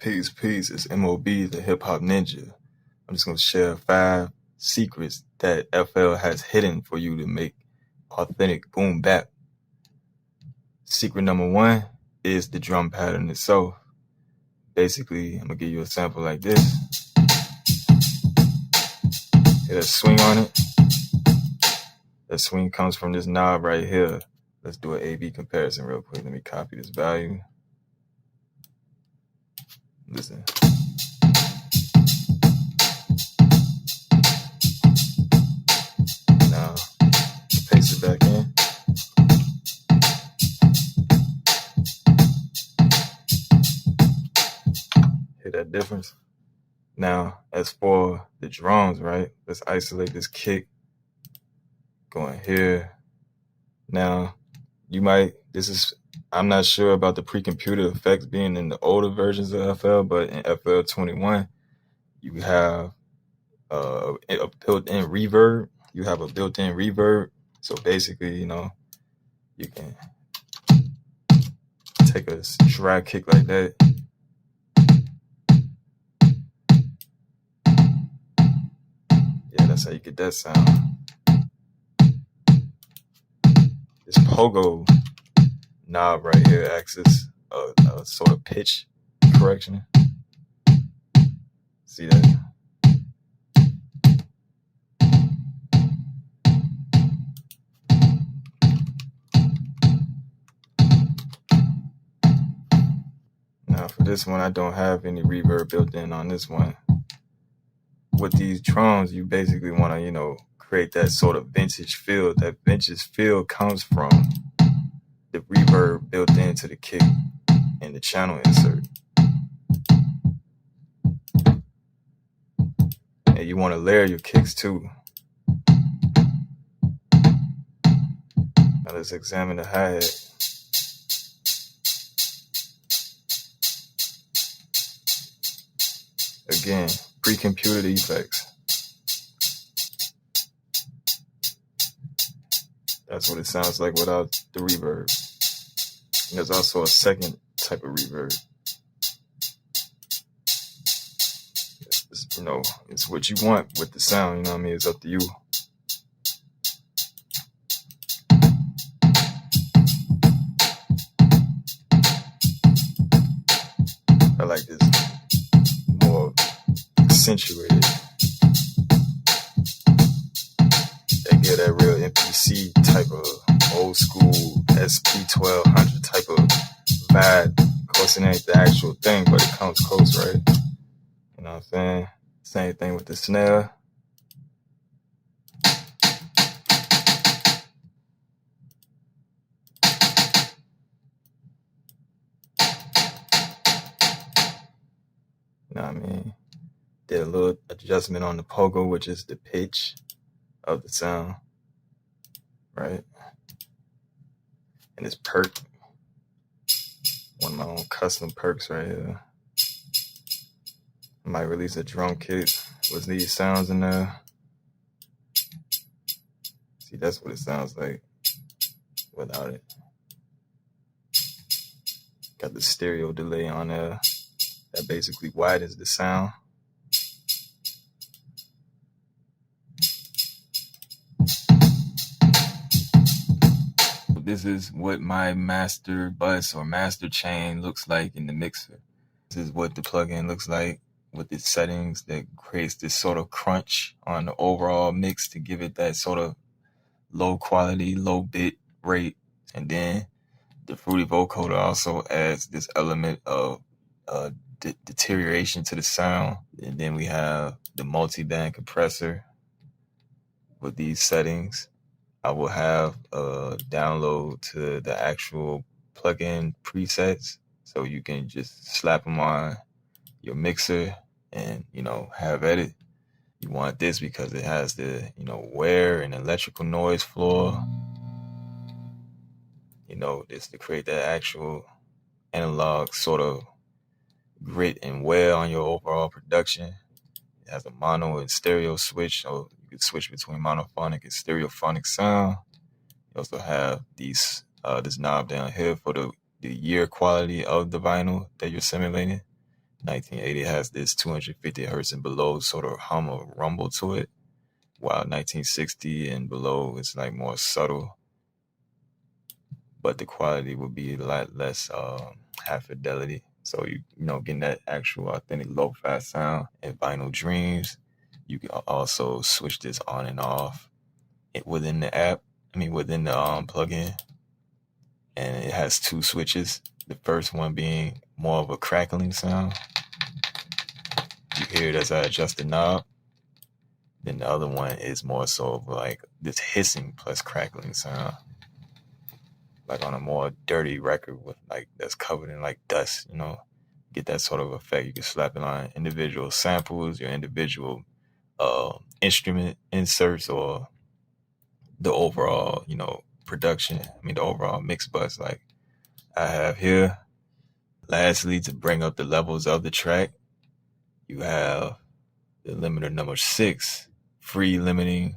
Peace. It's M.O.B, the hip hop ninja. I'm just going to share 5 secrets that FL has hidden for you to make authentic boom bap. Secret number 1 is the drum pattern itself. Basically, I'm going to give you a sample like this. Hit a swing on it. That swing comes from this knob right here. Let's do an A-B comparison real quick. Let me copy this value. Listen. Now, paste it back in. Hear that difference? Now, as for the drums, right? Let's isolate this kick. Going here. Now, I'm not sure about the Precomputed FX being in the older versions of FL, but in FL 21, you have a built-in reverb. So basically, you can take a dry kick like that. Yeah, that's how you get that sound. This pogo knob right here acts as a sort of pitch correction. See that? Now for this one, I don't have any reverb built in on this one. With these drums, you basically want to, create that sort of vintage feel. That vintage feel comes from the reverb built into the kick and the channel insert. And you want to layer your kicks too. Now let's examine the hi-hat. Again, Precomputed FX. That's what it sounds like without the reverb. And there's also a second type of reverb. It's what you want with the sound, It's up to you. I like this more accentuated. They get that real MPC type of old school SP1200 type of vibe. Of course, it ain't the actual thing, but it comes close, right? You know what I'm saying? Same thing with the snare. You know what I mean? Did a little adjustment on the pogo, which is the pitch of the sound, right? And this perk, one of my own custom perks right here. I might release a drum kit with these sounds in there. See, that's what it sounds like without it. Got the stereo delay on there that basically widens the sound. This is what my master bus or master chain looks like in the mixer. This is what the plugin looks like with its settings that creates this sort of crunch on the overall mix to give it that sort of low quality, low bit rate. And then the Fruity vocoder also adds this element of deterioration to the sound. And then we have the multi-band compressor with these settings. I will have a download to the actual plugin presets, so you can just slap them on your mixer and, have at it. You want this because it has the, wear and electrical noise floor. This to create that actual analog sort of grit and wear on your overall production. It has a mono and stereo switch, so you can switch between monophonic and stereophonic sound. You also have this knob down here for the year quality of the vinyl that you're simulating. 1980 has this 250 hertz and below sort of hum or rumble to it, while 1960 and below is like more subtle, but the quality will be a lot less high fidelity. So you know, getting that actual authentic lo-fi sound in Vinyl Dreams. You can also switch this on and off within the app. I mean, within the plugin, and it has two switches. The first one being more of a crackling sound. You hear it as I adjust the knob. Then the other one is more so of like this hissing plus crackling sound, like on a more dirty record with like that's covered in like dust. You know, get that sort of effect. You can slap it on individual samples, your individual instrument inserts, or the overall, you know, production. I mean, the overall mix bus like I have here. Lastly, to bring up the levels of the track, you have the limiter number 6, free limiting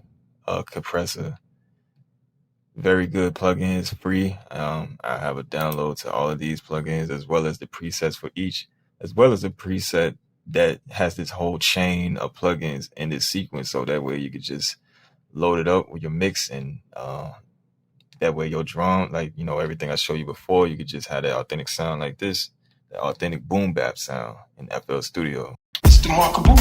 compressor. Very good plugins, free. I have a download to all of these plugins, as well as the presets for each, as well as a preset that has this whole chain of plugins in this sequence. So that way you could just load it up with your mix, and that way your drum, like, you know, everything I showed you before, you could just have that authentic sound like this, the authentic boom bap sound in FL Studio. It's the Remarkable.